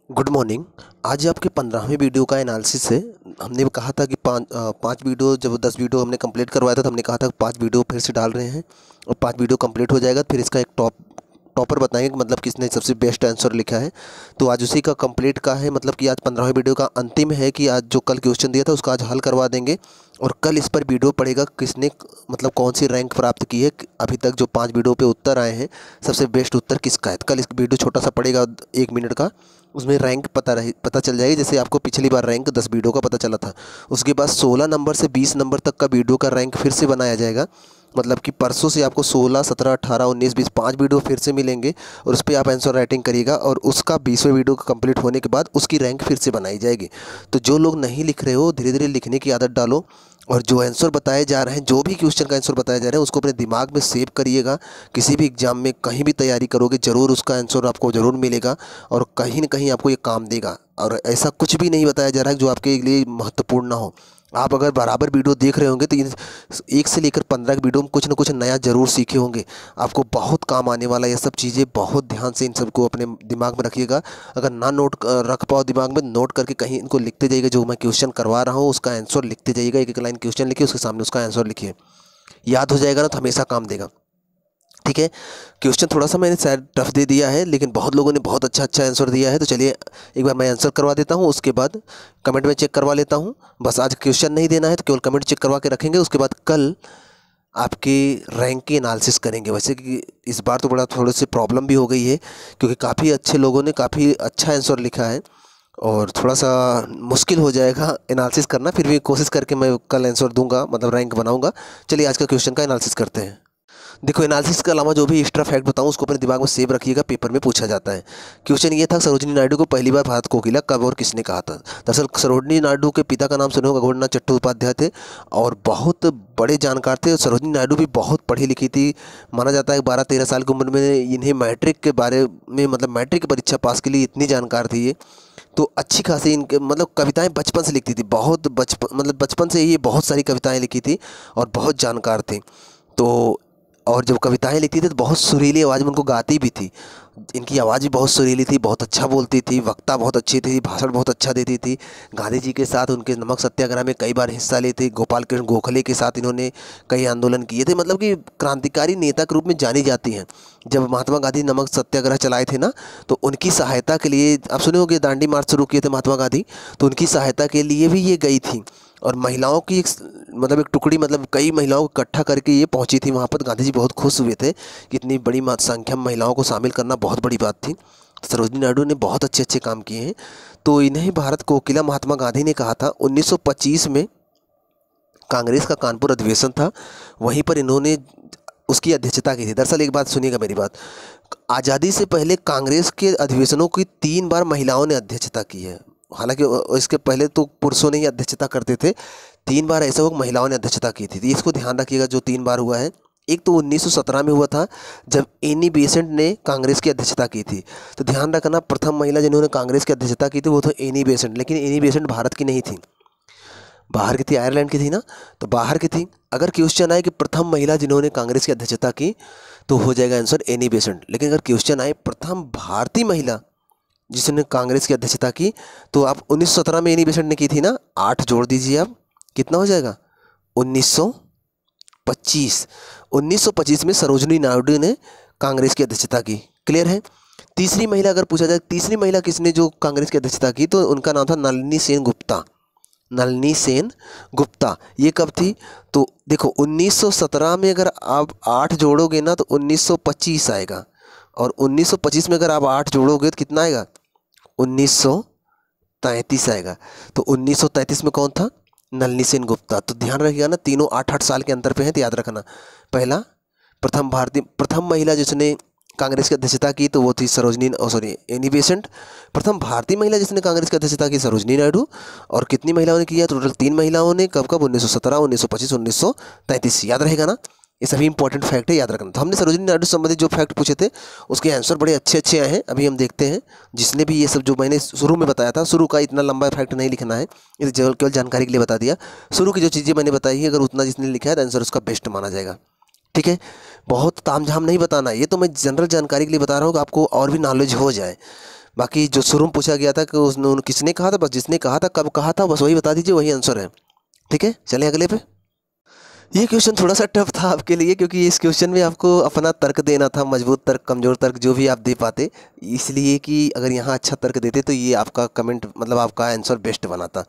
Good morning. आज आपके 15वें video का एनालिसिस है। हमने कहा था कि पाँच वीडियो, जब 10 वीडियो हमने कंप्लीट करवाया था तो हमने कहा था 5 वीडियो फिर से डाल रहे हैं और 5 वीडियो कंप्लीट हो जाएगा, फिर इसका एक टॉपर बताएंगे कि मतलब किसने सबसे बेस्ट आंसर लिखा है। तो आज उसी का कंप्लीट का है, मतलब कि आज 15वें वीडियो का अंतिम है कि आज जो कल क्वेश्चन दिया था उसका आज हल करवा देंगे और कल इस पर वीडियो पड़ेगा किसने मतलब कौन सी रैंक प्राप्त की है। अभी तक जो 5 वीडियो पे उत्तर आए हैं सबसे बेस्ट उत्तर किसका है। कल इस वीडियो छोटा सा पड़ेगा 1 मिनट का, उसमें रैंक पता चल जाएगी। जैसे आपको पिछली बार रैंक 10 वीडियो का पता चला था, उसके बाद 16 नंबर से 20 नंबर तक का वीडियो का रैंक फिर से बनाया जाएगा। मतलब कि परसों से आपको 16, 17, 18, 19, 20 5 वीडियो फिर से मिलेंगे और उस पर आप आंसर राइटिंग करिएगा और उसका 20वें वीडियो का कंप्लीट होने के बाद उसकी रैंक फिर से बनाई जाएगी। तो जो लोग नहीं लिख रहे हो धीरे धीरे लिखने की आदत डालो और जो आंसर बताए जा रहे हैं, जो भी क्वेश्चन का आंसर बताए जा रहे हैं उसको अपने दिमाग में सेव करिएगा। किसी भी एग्जाम में कहीं भी तैयारी करोगे ज़रूर उसका आंसर आपको ज़रूर मिलेगा और कहीं ना कहीं आपको ये काम देगा। और ऐसा कुछ भी नहीं बताया जा रहा है जो आपके लिए महत्वपूर्ण ना हो। आप अगर बराबर वीडियो देख रहे होंगे तो 1 से लेकर 15 की वीडियो में कुछ ना कुछ नया ज़रूर सीखे होंगे। आपको बहुत काम आने वाला ये सब चीज़ें, बहुत ध्यान से इन सबको अपने दिमाग में रखिएगा। अगर ना रख पाओ दिमाग में, नोट करके कहीं इनको लिखते जाइएगा। जो मैं क्वेश्चन करवा रहा हूँ उसका आंसर लिखते जाइएगा। एक एक लाइन क्वेश्चन लिखिए, उसके सामने उसका आंसर लिखिए। याद हो जाएगा ना तो हमेशा काम देगा। ठीक है, क्वेश्चन थोड़ा सा मैंने शायद टफ दे दिया है लेकिन बहुत लोगों ने बहुत अच्छा अच्छा आंसर दिया है। तो चलिए एक बार मैं आंसर करवा देता हूँ, उसके बाद कमेंट में चेक करवा लेता हूँ। बस आज क्वेश्चन नहीं देना है तो केवल कमेंट चेक करवा के रखेंगे, उसके बाद कल आपकी रैंक की एनालिसिस करेंगे। वैसे कि इस बार तो बड़ा थोड़ी सी प्रॉब्लम भी हो गई है क्योंकि काफ़ी अच्छे लोगों ने काफ़ी अच्छा आंसर लिखा है और थोड़ा सा मुश्किल हो जाएगा एनालिसिस करना। फिर भी कोशिश करके मैं कल आंसर दूंगा, मतलब रैंक बनाऊंगा। चलिए आज का क्वेश्चन का एनालिसिस करते हैं। देखो, एनालिसिस के अलावा जो भी एक्स्ट्रा फैक्ट बताऊं उसको अपने दिमाग में सेव रखिएगा, पेपर में पूछा जाता है। क्वेश्चन ये था, सरोजिनी नायडू को पहली बार भारत कोकिला कब और किसने कहा था। दरअसल सरोजिनी नायडू के पिता का नाम सुने होगा, गवर्नर चट्टोपाध्याय थे और बहुत बड़े जानकार थे। सरोजिनी नायडू भी बहुत पढ़ी लिखी थी। माना जाता है 12-13 साल की उम्र में इन्हें मैट्रिक के बारे में, मतलब मैट्रिक की परीक्षा पास के लिए इतनी जानकार थी ये। तो अच्छी खासी इनके मतलब कविताएं बचपन से लिखती थी, बहुत बचपन से ये बहुत सारी कविताएं लिखी थी और बहुत जानकार थी। तो और जब कविताएं लिखती थी तो बहुत सुरीली आवाज़ में उनको गाती भी थी। इनकी आवाज़ भी बहुत सुरीली थी, बहुत अच्छा बोलती थी, वक्ता बहुत अच्छी थी, भाषण बहुत अच्छा देती थी। गांधी जी के साथ उनके नमक सत्याग्रह में कई बार हिस्सा ली थी। गोपाल कृष्ण गोखले के साथ इन्होंने कई आंदोलन किए थे, मतलब कि क्रांतिकारी नेता के रूप में जानी जाती हैं। जब महात्मा गांधी नमक सत्याग्रह चलाए थे ना, तो उनकी सहायता के लिए, आप सुने होंगे दांडी मार्च शुरू किए थे महात्मा गांधी, तो उनकी सहायता के लिए भी ये गई थी। और महिलाओं की एक टुकड़ी, मतलब कई महिलाओं को इकट्ठा करके ये पहुंची थी वहाँ पर। गांधी जी बहुत खुश हुए थे कि इतनी बड़ी संख्या में महिलाओं को शामिल करना बहुत बड़ी बात थी। सरोजिनी नायडू ने बहुत अच्छे अच्छे काम किए हैं। तो इन्हें भारत कोकिला महात्मा गांधी ने कहा था। 1925 में कांग्रेस का कानपुर अधिवेशन था, वहीं पर इन्होंने उसकी अध्यक्षता की थी। दरअसल एक बात सुनिएगा मेरी बात, आज़ादी से पहले कांग्रेस के अधिवेशनों की 3 बार महिलाओं ने अध्यक्षता की है। हालांकि इसके पहले तो पुरुषों ने ही अध्यक्षता करते थे, 3 बार ऐसा हुआ महिलाओं ने अध्यक्षता की थी। तो इसको ध्यान रखिएगा जो 3 बार हुआ है। एक तो 1917 में हुआ था जब एनी बेसेंट ने कांग्रेस की अध्यक्षता की थी। तो ध्यान रखना, प्रथम महिला जिन्होंने कांग्रेस की अध्यक्षता की थी वो तो एनी बेसेंट, लेकिन एनी बेसेंट भारत की नहीं थी, बाहर की थी, आयरलैंड की थी ना, तो बाहर की थी। अगर क्वेश्चन आए कि प्रथम महिला जिन्होंने कांग्रेस की अध्यक्षता की तो हो जाएगा आंसर एनी बेसेंट। लेकिन अगर क्वेश्चन आए प्रथम भारतीय महिला जिसने कांग्रेस की अध्यक्षता की, तो आप 1917 में एनी बेसेंट ने की थी ना, 8 जोड़ दीजिए आप, कितना हो जाएगा 1925। 1925 में सरोजिनी नायडू ने कांग्रेस की अध्यक्षता की। क्लियर है। तीसरी महिला अगर पूछा जाए, तीसरी महिला किसने जो कांग्रेस की अध्यक्षता की, तो उनका नाम था नलिनी सेन गुप्ता। नलिनी सेन गुप्ता, ये कब थी, तो देखो 1917 में अगर आप 8 जोड़ोगे ना तो 1925 आएगा और 1925 में अगर आप 8 जोड़ोगे तो कितना आएगा 1933 आएगा। तो 1933 में कौन था, नलिनी सेन गुप्ता। तो ध्यान रखिएगा ना, तीनों 8-8 साल के अंतर पे हैं, तो याद रखना। पहला प्रथम महिला जिसने कांग्रेस की अध्यक्षता की तो वो थी एनी बेसेंट। प्रथम भारतीय महिला जिसने कांग्रेस की अध्यक्षता की सरोजिनी नायडू। और कितनी महिलाओं ने किया, टोटल 3 महिलाओं ने। कब कब 1917, 1925, 1933। याद रहेगा ना, ये सभी इंपॉर्टेंट फैक्ट है, याद रखना। तो हमने सरोजिनी नायडू से संबंधित जो फैक्ट पूछे थे उसके आंसर बड़े अच्छे अच्छे आए हैं। अभी हम देखते हैं, जिसने भी ये सब जो मैंने शुरू में बताया था, शुरू का इतना लंबा फैक्ट नहीं लिखना है, ये केवल जानकारी के लिए बता दिया। शुरू की जो चीज़ें मैंने बताई है, अगर उतना जिसने लिखा है तो आंसर उसका बेस्ट माना जाएगा। ठीक है, बहुत तामझाम नहीं बताना, ये तो मैं जनरल जानकारी के लिए बता रहा हूँ कि आपको और भी नॉलेज हो जाए। बाकी जो शुरू में पूछा गया था कि उसने किसने कहा था, बस जिसने कहा था, कब कहा था, बस वही बता दीजिए, वही आंसर है। ठीक है, चलें अगले पे। ये क्वेश्चन थोड़ा सा टफ था आपके लिए, क्योंकि इस क्वेश्चन में आपको अपना तर्क देना था, मजबूत तर्क, कमज़ोर तर्क, जो भी आप दे पाते, इसलिए कि अगर यहाँ अच्छा तर्क देते तो ये आपका कमेंट मतलब आपका आंसर बेस्ट बनाता।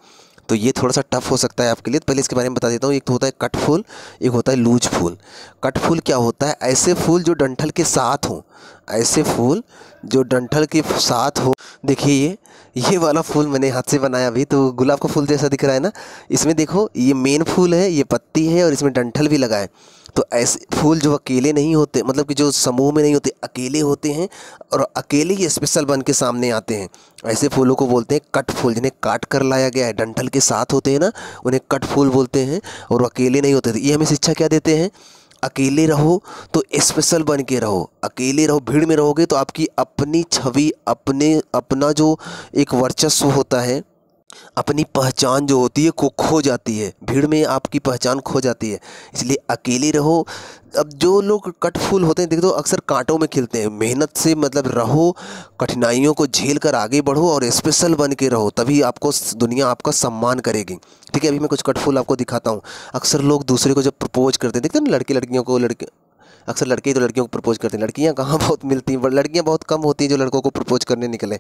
तो ये थोड़ा सा टफ हो सकता है आपके लिए। तो पहले इसके बारे में बता देता हूँ। एक तो होता है कट फूल, एक होता है लूज फूल। कट फूल क्या होता है? ऐसे फूल जो डंठल के साथ हों, ऐसे फूल जो डंठल के साथ हो। देखिए ये वाला फूल मैंने हाथ से बनाया अभी, तो गुलाब का फूल जैसा दिख रहा है ना। इसमें देखो ये मेन फूल है, ये पत्ती है और इसमें डंठल भी लगा है। तो ऐसे फूल जो अकेले नहीं होते, मतलब कि जो समूह में नहीं होते, अकेले होते हैं और अकेले ही स्पेशल बन के सामने आते हैं, ऐसे फूलों को बोलते हैं कट फूल। जिन्हें काट कर लाया गया है, डंठल के साथ होते हैं ना, उन्हें कट फूल बोलते हैं और अकेले नहीं होते। ये हमें शिक्षा क्या देते हैं? अकेले रहो तो स्पेशल बन के रहो, अकेले रहो। भीड़ में रहोगे तो आपकी अपनी छवि, अपना जो एक वर्चस्व होता है, अपनी पहचान जो होती है को खो जाती है। भीड़ में आपकी पहचान खो जाती है, इसलिए अकेले रहो। अब जो लोग कट फूल होते हैं, देख दो, अक्सर कांटों में खिलते हैं। मेहनत से मतलब रहो, कठिनाइयों को झेल कर आगे बढ़ो और स्पेशल बन के रहो, तभी आपको दुनिया आपका सम्मान करेगी। ठीक है, अभी मैं कुछ कट फूल आपको दिखाता हूँ। अक्सर लोग दूसरे को जब प्रपोज करते हैं, देखते हैं ना, लड़के लड़कियों को, अक्सर लड़के तो लड़कियों को प्रपोज करते हैं, लड़कियाँ कहाँ बहुत मिलती हैं, लड़कियाँ बहुत कम होती हैं जो लड़कों को प्रपोज करने निकले।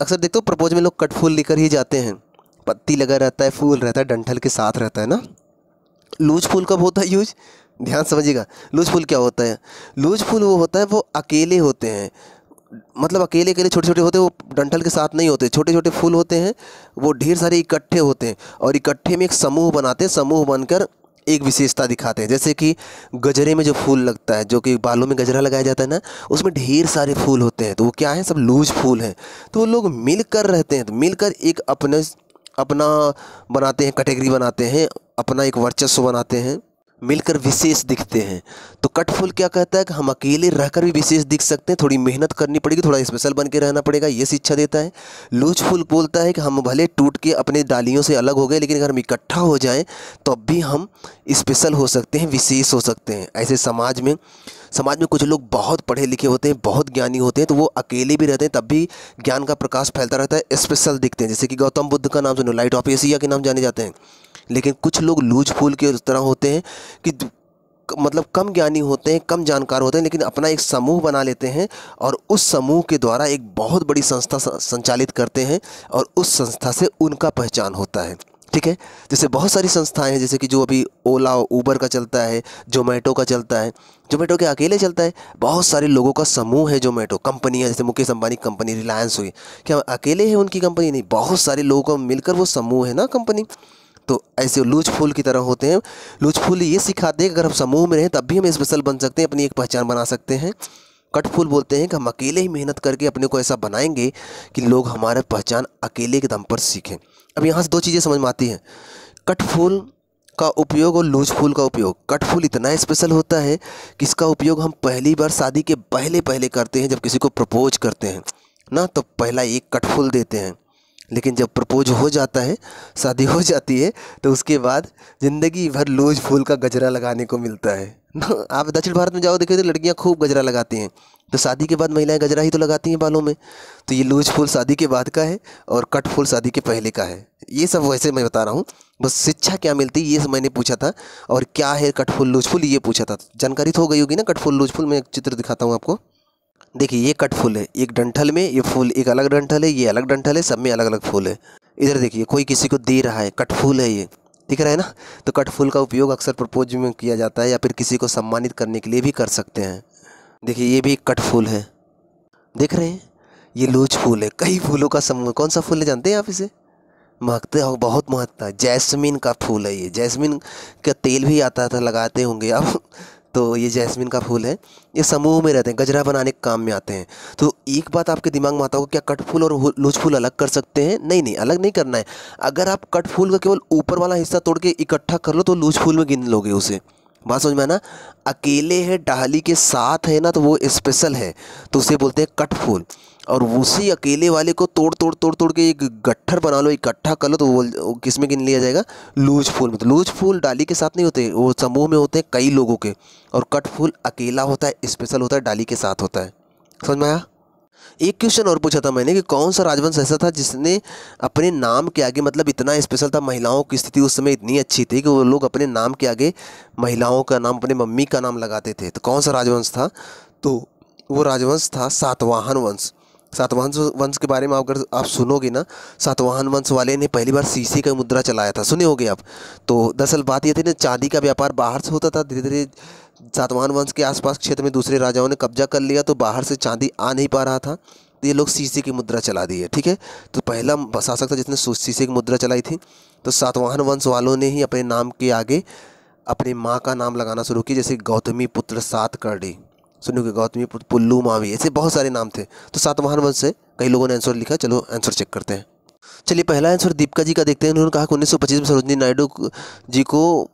अक्सर देखते हो प्रपोज में लोग कट फूल लेकर ही जाते हैं। पत्ती लगा रहता है, फूल रहता है, डंठल के साथ रहता है ना। लूज फूल कब होता है यूज? ध्यान समझिएगा। लूज फूल क्या होता है? लूज फूल वो होता है, वो अकेले होते हैं, मतलब अकेले अकेले छोटे छोटे होते हैं, वो डंठल के साथ नहीं होते। छोटे छोटे फूल होते हैं, वो ढेर सारे इकट्ठे होते हैं और इकट्ठे में एक समूह बनाते हैं। समूह बनकर एक विशेषता दिखाते हैं। जैसे कि गजरे में जो फूल लगता है, जो कि बालों में गजरा लगाया जाता है ना, उसमें ढेर सारे फूल होते हैं, तो वो क्या है? सब लूज फूल हैं। तो वो लोग मिलकर रहते हैं, तो मिलकर एक अपना बनाते हैं, कैटेगरी बनाते हैं, अपना एक वर्चस्व बनाते हैं, मिलकर विशेष दिखते हैं। तो कट फूल क्या कहता है कि हम अकेले रहकर भी विशेष दिख सकते हैं, थोड़ी मेहनत करनी पड़ेगी, थोड़ा स्पेशल बन के रहना पड़ेगा, ये शिक्षा देता है। लूज फूल बोलता है कि हम भले टूट के अपने डालियों से अलग हो गए, लेकिन अगर हम इकट्ठा हो जाएं तो अब भी हम स्पेशल हो सकते हैं, विशेष हो सकते हैं। ऐसे समाज में कुछ लोग बहुत पढ़े लिखे होते हैं, बहुत ज्ञानी होते हैं, तो वो अकेले भी रहते हैं, तब भी ज्ञान का प्रकाश फैलता रहता है, स्पेशल दिखते हैं। जैसे कि गौतम बुद्ध का नाम सुनो, लाइट ऑफ एशिया के नाम जाने जाते हैं। लेकिन कुछ लोग लूज फूल के उस तरह होते हैं कि मतलब कम ज्ञानी होते हैं, कम जानकार होते हैं, लेकिन अपना एक समूह बना लेते हैं और उस समूह के द्वारा एक बहुत बड़ी संस्था संचालित करते हैं और उस संस्था से उनका पहचान होता है। ठीक है, जैसे बहुत सारी संस्थाएं हैं, जैसे कि जो अभी ओला उबर का चलता है, जोमेटो का चलता है। जोमेटो के अकेले चलता है? बहुत सारे लोगों का समूह है जोमेटो। कंपनियां जैसे मुकेश अंबानी की कंपनी रिलायंस हुई, क्या अकेले है उनकी कंपनी? नहीं, बहुत सारे लोगों को मिलकर वो समूह है ना कंपनी। तो ऐसे लूज फूल की तरह होते हैं। लूज फूल ये सिखाते हैं कि अगर हम समूह में रहें तब भी हम स्पेशल बन सकते हैं, अपनी एक पहचान बना सकते हैं। कट फूल बोलते हैं कि हम अकेले ही मेहनत करके अपने को ऐसा बनाएंगे कि लोग हमारा पहचान अकेले के दम पर सीखें। अब यहाँ से दो चीज़ें समझ में आती हैं, कट फूल का उपयोग और लूज फूल का उपयोग। कट फूल इतना स्पेशल होता है कि इसका उपयोग हम पहली बार शादी के पहले करते हैं, जब किसी को प्रपोज करते हैं ना, तो पहला एक कट फूल देते हैं। लेकिन जब प्रपोज हो जाता है, शादी हो जाती है, तो उसके बाद ज़िंदगी भर लूज फूल का गजरा लगाने को मिलता है ना। आप दक्षिण भारत में जाओ, देखो तो लड़कियां खूब गजरा लगाती हैं, तो शादी के बाद महिलाएं गजरा ही तो लगाती हैं बालों में। तो ये लूज फूल शादी के बाद का है और कट फूल शादी के पहले का है। ये सब वैसे मैं बता रहा हूँ, बस शिक्षा क्या मिलती है ये मैंने पूछा था, और क्या है कट फूल लूज फूल ये पूछा था। जानकारी तो हो गई होगी ना कट फूल लूज फूल। मैं एक चित्र दिखाता हूँ आपको। देखिए ये कट फूल है, एक डंठल में ये फूल, एक अलग डंठल है, ये अलग डंठल है, सब में अलग अलग फूल है। इधर देखिए कोई किसी को दे रहा है, कट फूल है ये, दिख रहा है ना। तो कट फूल का उपयोग अक्सर प्रपोज में किया जाता है या फिर किसी को सम्मानित करने के लिए भी कर सकते हैं। देखिए ये भी एक कट फूल है, देख रहे हैं, ये लूज फूल है। कई फूलों का समूह। कौन सा फूल है जानते हैं आप इसे? महकते हो, बहुत महकता है, जैस्मिन का फूल है ये। जैस्मिन का तेल भी आता था, लगाते होंगे आप। तो ये जैस्मिन का फूल है, ये समूह में रहते हैं, गजरा बनाने के काम में आते हैं। तो एक बात आपके दिमाग में आता होगा, क्या कट फूल और लूज फूल अलग कर सकते हैं? नहीं नहीं, अलग नहीं करना है। अगर आप कट फूल का केवल ऊपर वाला हिस्सा तोड़ के इकट्ठा कर लो तो लूज फूल में गिन लोगे उसे। बात समझ में आना। अकेले है, डाली के साथ है ना, तो वो स्पेशल है, तो उसे बोलते हैं कट फूल। और उसी अकेले वाले को तोड़ के एक गट्ठर बना लो, इकट्ठा कर लो, तो वो किस में गिन लिया जाएगा? लूज फूल में। तो लूज फूल डाली के साथ नहीं होते, वो समूह में होते हैं कई लोगों के। और कट फूल अकेला होता है, स्पेशल होता है, डाली के साथ होता है। समझ में आया? एक क्वेश्चन और पूछा था मैंने कि कौन सा राजवंश ऐसा था जिसने अपने नाम के आगे, मतलब इतना स्पेशल था, महिलाओं की स्थिति उस समय इतनी अच्छी थी कि वो लोग अपने नाम के आगे महिलाओं का नाम, अपने मम्मी का नाम लगाते थे। तो कौन सा राजवंश था? तो वो राजवंश था सातवाहन वंश। सातवाहन वंश के बारे में अगर आप सुनोगे ना, सातवाहन वंश वाले ने पहली बार शीशे का मुद्रा चलाया था, सुने होगे आप। तो दरअसल बात ये थी ना, चांदी का व्यापार बाहर से होता था, धीरे धीरे सातवाहन वंश के आसपास क्षेत्र में दूसरे राजाओं ने कब्जा कर लिया, तो बाहर से चांदी आ नहीं पा रहा था, तो ये लोग शीशे की मुद्रा चला दी है। ठीक है, तो पहला शासक था जिसने शीशे की मुद्रा चलाई थी। तो सातवाहन वंश वालों ने ही अपने नाम के आगे अपनी माँ का नाम लगाना शुरू किया, जैसे गौतमी पुत्र सातकर्णी, सुनिए, गौतमी पुत्र पुल्लू मावी, ऐसे बहुत सारे नाम थे। तो सातवाहन वंश से कई लोगों ने आंसर लिखा। चलो आंसर चेक करते हैं। चलिए पहला आंसर दीपिका जी का देखते हैं। उन्होंने कहा कि 1925 में सरोजिनी नायडू जी को,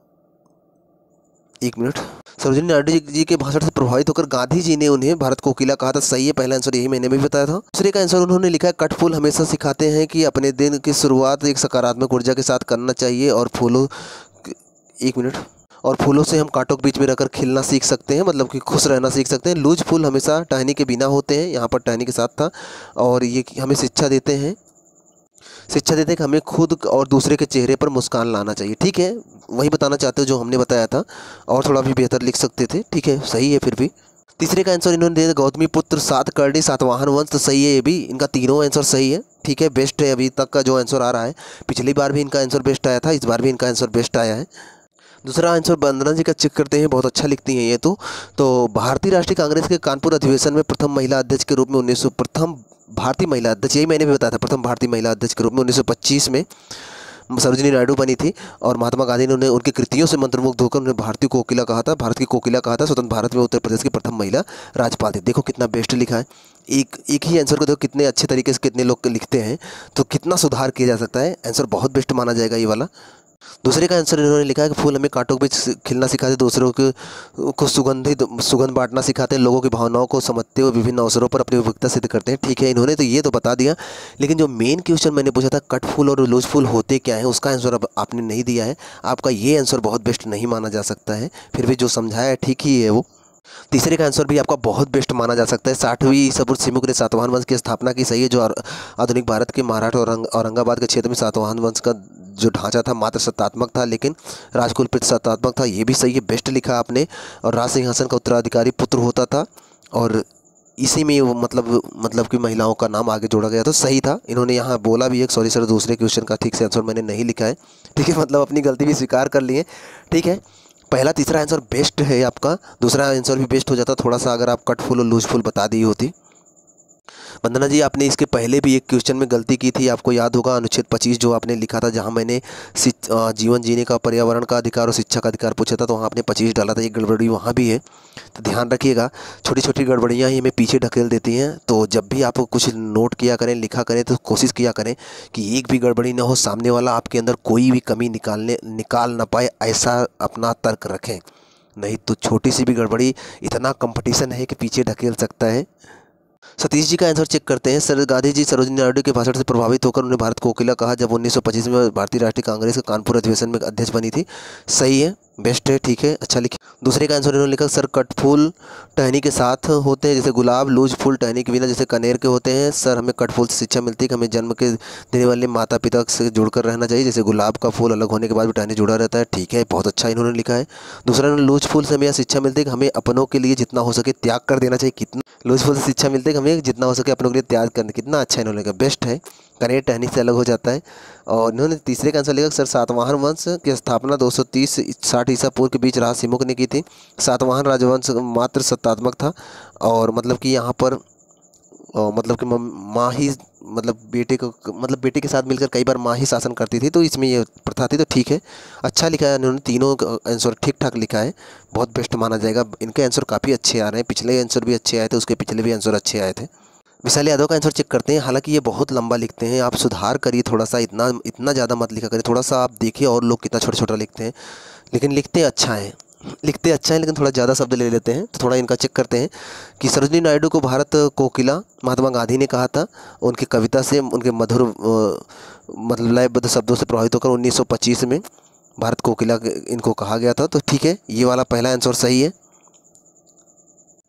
एक मिनट, सरोजिनी नायडू जी के भाषण से प्रभावित होकर गांधी जी ने उन्हें भारत कोकिला कहा था। सही है, पहला आंसर यही मैंने भी बताया था। दूसरे का आंसर उन्होंने लिखा है, कटफूल हमेशा सिखाते हैं कि अपने दिन की शुरुआत एक सकारात्मक ऊर्जा के साथ करना चाहिए, और फूलों, एक मिनट, और फूलों से हम कांटों के बीच में रहकर खिलना सीख सकते हैं, मतलब कि खुश रहना सीख सकते हैं। लूज फूल हमेशा टहनी के बिना होते हैं, यहाँ पर टहनी के साथ था। और ये हमें शिक्षा देते हैं कि हमें खुद और दूसरे के चेहरे पर मुस्कान लाना चाहिए। ठीक है, वही बताना चाहते हो जो हमने बताया था, और थोड़ा भी बेहतर लिख सकते थे। ठीक है, सही है फिर भी। तीसरे का आंसर इन्होंने दिया गौतमी पुत्र सातकर्णी सातवाहन वंश, तो सही है ये भी। इनका तीनों आंसर सही है। ठीक है, बेस्ट है अभी तक का जो आंसर आ रहा है। पिछली बार भी इनका आंसर बेस्ट आया था, इस बार भी इनका आंसर बेस्ट आया है। दूसरा आंसर वंदना जी का चेक करते हैं, बहुत अच्छा लिखती हैं ये तो भारतीय राष्ट्रीय कांग्रेस के कानपुर अधिवेशन में प्रथम महिला अध्यक्ष के रूप में 1900, प्रथम भारतीय महिला अध्यक्ष, यही मैंने भी बताया था, प्रथम भारतीय महिला अध्यक्ष के रूप में 1925 में सरोजिनी नायडू बनी थी। और महात्मा गांधी ने उन्हें उनकी कृतियों से मंत्रमुग्ध होकर उन्हें भारतीय कोकिला कहा था, भारत की कोकिला कहा था। स्वतंत्र भारत में उत्तर प्रदेश की प्रथम महिला राज्यपाल थी। देखो कितना बेस्ट लिखा है। एक ही आंसर को देखो कितने अच्छे तरीके से कितने लोग लिखते हैं, तो कितना सुधार किया जा सकता है। आंसर बहुत बेस्ट माना जाएगा ये वाला। दूसरे का आंसर इन्होंने लिखा है कि फूल हमें कांटों के बीच खिलना सिखाते, दूसरों को सुगंध बांटना सिखाते हैं, लोगों की भावनाओं को समझते हुए विभिन्न अवसरों पर अपनी उपयुक्तता सिद्ध करते हैं। ठीक है, इन्होंने तो ये तो बता दिया, लेकिन जो मेन क्वेश्चन मैंने पूछा था कट फूल और लूज फूल होते क्या है, उसका आंसर अब आपने नहीं दिया है। आपका ये आंसर बहुत बेस्ट नहीं माना जा सकता है, फिर भी जो समझाया है ठीक ही है वो। तीसरे का आंसर भी आपका बहुत बेस्ट माना जा सकता है। 60वीं ईसा पूर्व सिमुक ने सातवाहन वंश की स्थापना की, सही है। जो आधुनिक भारत के महाराष्ट्र और औरंगाबाद के क्षेत्र में सातवाहन वंश का जो ढांचा था मात्र सत्तात्मक था, लेकिन राजकुल सत्तात्मक था, ये भी सही है, बेस्ट लिखा आपने। और राज सिंहासन का उत्तराधिकारी पुत्र होता था, और इसी में वो मतलब कि महिलाओं का नाम आगे जोड़ा गया, तो सही था। इन्होंने यहाँ बोला भी है, सॉरी सर दूसरे क्वेश्चन का ठीक से आंसर मैंने नहीं लिखा है। ठीक है, मतलब अपनी गलती भी स्वीकार कर लिए। ठीक है, पहला तीसरा आंसर बेस्ट है आपका, दूसरा आंसर भी बेस्ट हो जाता थोड़ा सा अगर आप कट फुल और लूज फुल बता दी होती। वंदना जी, आपने इसके पहले भी एक क्वेश्चन में गलती की थी, आपको याद होगा, अनुच्छेद 25 जो आपने लिखा था, जहां मैंने जीवन जीने का, पर्यावरण का अधिकार और शिक्षा का अधिकार पूछा था, तो वहां आपने 25 डाला था। एक गड़बड़ी वहां भी है, तो ध्यान रखिएगा। छोटी छोटी गड़बड़ियां ही हमें पीछे ढकेल देती हैं, तो जब भी आप कुछ नोट किया करें, लिखा करें, तो कोशिश किया करें कि एक भी गड़बड़ी ना हो, सामने वाला आपके अंदर कोई भी कमी निकाल ना पाए, ऐसा अपना तर्क रखें, नहीं तो छोटी सी भी गड़बड़ी इतना कंपटीशन है कि पीछे ढकेल सकता है। सतीश जी का आंसर चेक करते हैं। सर गांधी जी सरोजिनी नायडू के भाषण से प्रभावित होकर उन्हें भारत कोकिला कहा जब 1925 में भारतीय राष्ट्रीय कांग्रेस के कानपुर अधिवेशन में अध्यक्ष बनी थी। सही है, बेस्ट है, ठीक है, अच्छा लिखे। दूसरे का आंसर इन्होंने लिखा, सर कटफूल टहनी के साथ होते हैं जैसे गुलाब, लूज फूल टहनी के बिना जैसे कनेर के होते हैं। सर हमें कटफूल से शिक्षा मिलती है कि हमें जन्म के देने वाले माता पिता से जुड़कर रहना चाहिए, जैसे गुलाब का फूल अलग होने के बाद भी टहनी जुड़ा रहता है। ठीक है, बहुत अच्छा इन्होंने लिखा है। दूसरा इन्होंने लूज फूल से हमें यह शिक्षा मिलती है कि हमें अपनों के लिए जितना हो सके त्याग कर देना चाहिए। कितना लूज फूल से शिक्षा मिलती है कि हमें जितना हो सके अपनों के लिए त्याग करना, कितना अच्छा इन्होंने लिखा, बेस्ट है। कनेर टहनी से अलग हो जाता है। और इन्होंने तीसरे का आंसर लिखा, सर सातवाहन वंश की स्थापना 230 से 60 ईसा पूर्व के बीच राज सिमुक ने की थी। सातवाहन राजवंश मात्र सत्तात्मक था, और मतलब कि यहाँ पर मतलब कि माँ ही बेटे के साथ मिलकर कई बार माँ ही शासन करती थी, तो इसमें ये प्रथा थी, तो ठीक है, अच्छा लिखा है इन्होंने। तीनों आंसर ठीक ठाक लिखा है, बहुत बेस्ट माना जाएगा। इनके आंसर काफ़ी अच्छे आ रहे हैं, पिछले आंसर भी अच्छे आए थे, उसके पिछले भी आंसर अच्छे आए थे। विशाल यादव का आंसर चेक करते हैं। हालांकि ये बहुत लंबा लिखते हैं, आप सुधार करिए थोड़ा सा, इतना ज़्यादा मत लिखा करिए, थोड़ा सा आप देखिए और लोग कितना छोटा छोटा लिखते हैं, लेकिन लिखते अच्छा है, लेकिन थोड़ा ज़्यादा शब्द ले लेते हैं। तो थोड़ा इनका चेक करते हैं कि सरोजिनी नायडू को भारत कोकिला महात्मा गांधी ने कहा था, उनकी कविता से, उनके मधुर मतलब लयबद्ध शब्दों से प्रभावित होकर 1925 में भारत कोकिला इनको कहा गया था। तो ठीक है, ये वाला पहला आंसर सही है।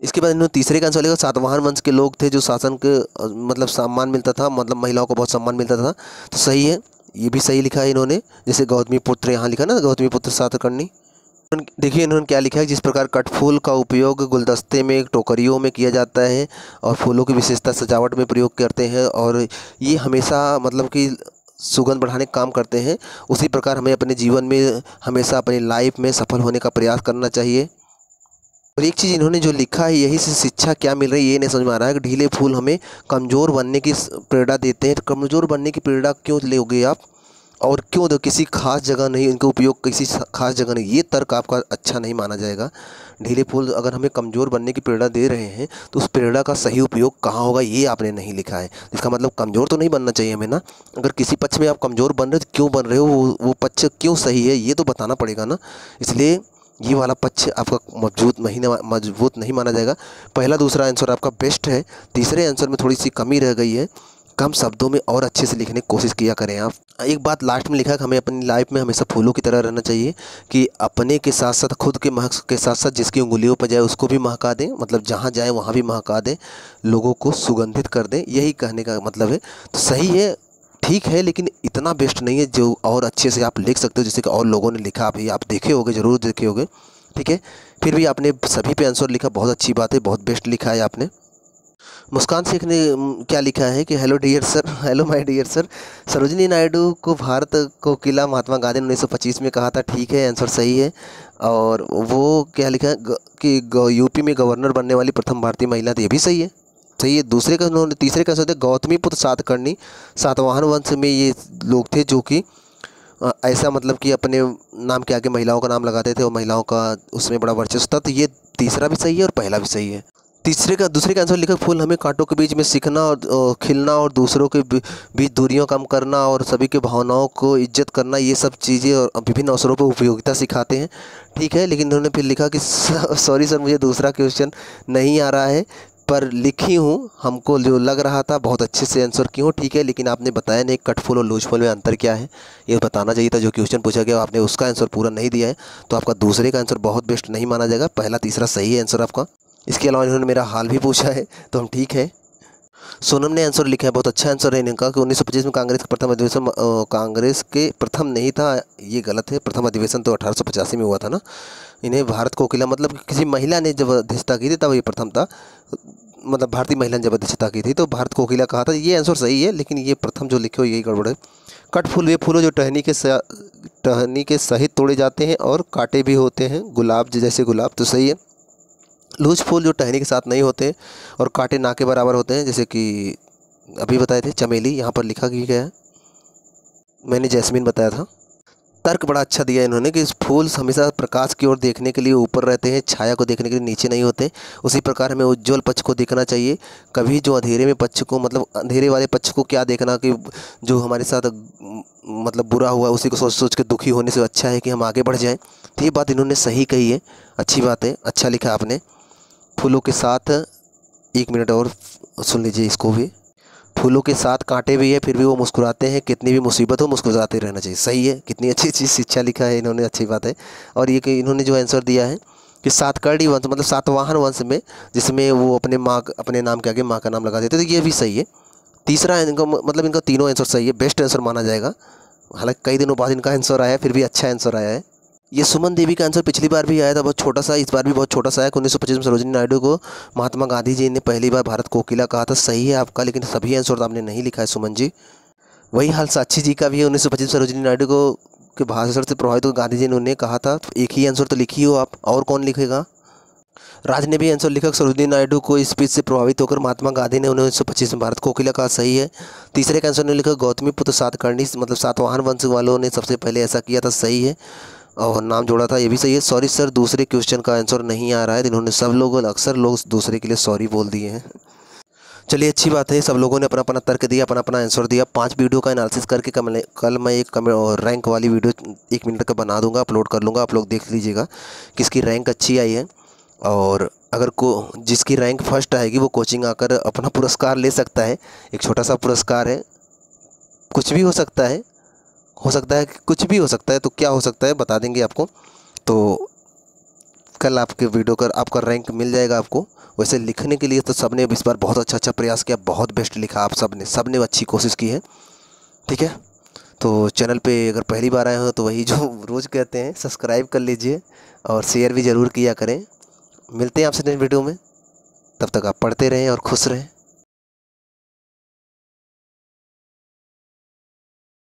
इसके बाद इन्होंने तीसरे का आंसर लिखा सातवाहन वंश के लोग थे जो शासन के मतलब सम्मान मिलता था, मतलब महिलाओं को बहुत सम्मान मिलता था। तो सही है, ये भी सही लिखा है इन्होंने। जैसे गौतमी पुत्र यहाँ लिखा ना, गौतमी पुत्र सातकर्णी। देखिए इन्होंने क्या लिखा है, जिस प्रकार कटफूल का उपयोग गुलदस्ते में, टोकरियों में किया जाता है और फूलों की विशेषता सजावट में प्रयोग करते हैं और ये हमेशा मतलब कि सुगंध बढ़ाने का काम करते हैं, उसी प्रकार हमें अपने जीवन में हमेशा अपनी लाइफ में सफल होने का प्रयास करना चाहिए। और एक चीज़ इन्होंने जो लिखा है, यही से शिक्षा क्या मिल रही है ये नहीं समझ में आ रहा है कि ढीले फूल हमें कमज़ोर बनने की प्रेरणा देते हैं। तो कमज़ोर बनने की प्रेरणा क्यों लोगे आप, और क्यों दो, किसी खास जगह नहीं, इनका उपयोग किसी खास जगह नहीं, ये तर्क आपका अच्छा नहीं माना जाएगा। ढीले फूल अगर हमें कमज़ोर बनने की प्रेरणा दे रहे हैं तो उस प्रेरणा का सही उपयोग कहाँ होगा ये आपने नहीं लिखा है। इसका मतलब कमज़ोर तो नहीं बनना चाहिए हमें ना। अगर किसी पक्ष में आप कमज़ोर बन रहे हो तो क्यों बन रहे हो, वो पक्ष क्यों सही है ये तो बताना पड़ेगा ना। इसलिए ये वाला पक्ष आपका मजबूत नहीं माना जाएगा। पहला दूसरा आंसर आपका बेस्ट है, तीसरे आंसर में थोड़ी सी कमी रह गई है। कम शब्दों में और अच्छे से लिखने की कोशिश किया करें आप। एक बात लास्ट में लिखा है कि हमें अपनी लाइफ में हमेशा फूलों की तरह रहना चाहिए, कि अपने के साथ साथ खुद के महक के साथ साथ जिसकी उंगलियों पर जाए उसको भी महका दें, मतलब जहाँ जाए वहाँ भी महका दें, लोगों को सुगंधित कर दें, यही कहने का मतलब है। तो सही है, ठीक है, लेकिन इतना बेस्ट नहीं है जो और अच्छे से आप लिख सकते हो, जैसे कि और लोगों ने लिखा, अभी आप देखे होगे, ज़रूर देखे होगे। ठीक है, फिर भी आपने सभी पे आंसर लिखा, बहुत अच्छी बात है, बहुत बेस्ट लिखा है आपने। मुस्कान शेख ने क्या लिखा है कि hello dear sir, hello my dear sir, Sarojini Naidu को भारत को किला महात्मा गांधी ने 1925 में कहा था। ठीक है, आंसर सही है। और वो क्या लिखा है कि यूपी में गवर्नर बनने वाली प्रथम भारतीय महिला थी, ये भी सही है। सही है। दूसरे का उन्होंने तीसरे का आंसर गौतमी पुत्र सातकर्णी, सातवाहन वंश में ये लोग थे जो कि ऐसा मतलब कि अपने नाम के आगे महिलाओं का नाम लगाते थे और महिलाओं का उसमें बड़ा वर्चस्व था। तो ये तीसरा भी सही है और पहला भी सही है। दूसरे का आंसर लिखा फूल हमें कांटों के बीच में सीखना और खिलना और दूसरों के बीच दूरियों कम करना और सभी के भावनाओं को इज्जत करना, ये सब चीज़ें और विभिन्न अवसरों पर उपयोगिता सिखाते हैं। ठीक है, लेकिन उन्होंने फिर लिखा कि सॉरी सर, मुझे दूसरा क्वेश्चन नहीं आ रहा है, पर लिखी हूँ, हमको जो लग रहा था बहुत अच्छे से आंसर की हूँ। ठीक है, लेकिन आपने बताया नहीं कटफुल और लूजफुल में अंतर क्या है, ये बताना चाहिए था। जो क्वेश्चन पूछा गया आपने उसका आंसर पूरा नहीं दिया है, तो आपका दूसरे का आंसर बहुत बेस्ट नहीं माना जाएगा, पहला तीसरा सही है आंसर आपका। इसके अलावा इन्होंने मेरा हाल भी पूछा है, तो हम ठीक है। सोनम ने आंसर लिखा है, बहुत अच्छा आंसर है इनका, कि 1925 में कांग्रेस का प्रथम अधिवेशन, कांग्रेस के प्रथम नहीं था, ये गलत है। प्रथम अधिवेशन तो 1885 में हुआ था ना। इन्हें भारत कोकिला मतलब किसी महिला ने जब अध्यक्षता की थी तब ये प्रथम था, मतलब भारतीय महिला ने जब अध्यक्षता की थी तो भारत कोकिला कहा था। ये आंसर सही है, लेकिन ये प्रथम जो लिखे हो यही गड़बड़ है। कट फूल वे फूल हो जो टहनी के सहित तोड़े जाते हैं और कांटे भी होते हैं, गुलाब जैसे गुलाब, तो सही है। लूज फूल जो टहनी के साथ नहीं होते और कांटे ना के बराबर होते हैं, जैसे कि अभी बताए थे चमेली, यहाँ पर लिखा गया है, मैंने जैस्मिन बताया था। तर्क बड़ा अच्छा दिया इन्होंने कि फूल हमेशा प्रकाश की ओर देखने के लिए ऊपर रहते हैं, छाया को देखने के लिए नीचे नहीं होते। उसी प्रकार हमें उज्ज्वल पक्ष को देखना चाहिए, कभी जो अंधेरे में पक्ष को, मतलब अंधेरे वाले पक्ष को क्या देखना, कि जो हमारे साथ मतलब बुरा हुआ उसी को सोच सोच के दुखी होने से अच्छा है कि हम आगे बढ़ जाएं। तो ये बात इन्होंने सही कही है, अच्छी बात है, अच्छा लिखा आपने। फूलों के साथ, एक मिनट और सुन लीजिए इसको भी, फूलों के साथ कांटे भी है फिर भी वो मुस्कुराते हैं, कितनी भी मुसीबत हो मुस्कुराते रहना चाहिए। सही है, कितनी अच्छी चीज़ शिक्षा लिखा है इन्होंने, अच्छी बात है। और ये कि इन्होंने जो आंसर दिया है कि सातकर्णी वंश मतलब सातवाहन वंश में, जिसमें वो अपने नाम के आगे माँ का नाम लगा देते, तो ये भी सही है। तीसरा इनका मतलब इनका तीनों आंसर सही है, बेस्ट आंसर माना जाएगा। हालांकि कई दिनों बाद इनका आंसर आया है, फिर भी अच्छा आंसर आया है। ये सुमन देवी का आंसर पिछली बार भी आया था बहुत छोटा सा, इस बार भी बहुत छोटा सा है। 1925 में सरोजिनी नायडू को महात्मा गांधी जी ने पहली बार भारत कोकिला कहा था। सही है आपका, लेकिन सभी आंसर तो आपने नहीं लिखा है सुमन जी। वही हाल साक्षी जी का भी है। 1925 में सरोजिनी नायडू को के भाषण से प्रभावित होकर गांधी जी ने उन्हें कहा था। तो एक ही आंसर तो लिखी हो आप, और कौन लिखेगा। राज ने भी आंसर लिखा, सरोजिनी नायडू को इस स्पीच से प्रभावित होकर महात्मा गांधी ने 1925 में भारत कोकिला कहा। सही है। तीसरे का आंसर ने लिखा, गौतमी पुत्र सातकर्णी मतलब सातवाहन वंश वालों ने सबसे पहले ऐसा किया था। सही है, और नाम जोड़ा था, ये भी सही है। सॉरी सर, दूसरे क्वेश्चन का आंसर नहीं आ रहा है। इन्होंने सब लोग, अक्सर लोग दूसरे के लिए सॉरी बोल दिए हैं। चलिए अच्छी बात है, सब लोगों ने अपना अपना तर्क दिया, अपना अपना आंसर दिया। 5 वीडियो का एनालिसिस करके कल मैं एक रैंक वाली वीडियो 1 मिनट का बना दूंगा, अपलोड कर लूँगा। आप लोग देख लीजिएगा किसकी रैंक अच्छी आई है, और अगर जिसकी रैंक फर्स्ट आएगी वो कोचिंग आकर अपना पुरस्कार ले सकता है। एक छोटा सा पुरस्कार है, कुछ भी हो सकता है कि कुछ भी हो सकता है, तो क्या हो सकता है बता देंगे आपको। तो कल आपके वीडियो का आपका रैंक मिल जाएगा आपको। वैसे लिखने के लिए तो सबने इस बार बहुत अच्छा प्रयास किया, बहुत बेस्ट लिखा आप सबने अच्छी कोशिश की है। ठीक है, तो चैनल पे अगर पहली बार आए हो तो वही जो रोज़ कहते हैं, सब्सक्राइब कर लीजिए और शेयर भी ज़रूर किया करें। मिलते हैं आपसे नेक्स्ट वीडियो में, तब तक आप पढ़ते रहें और खुश रहें।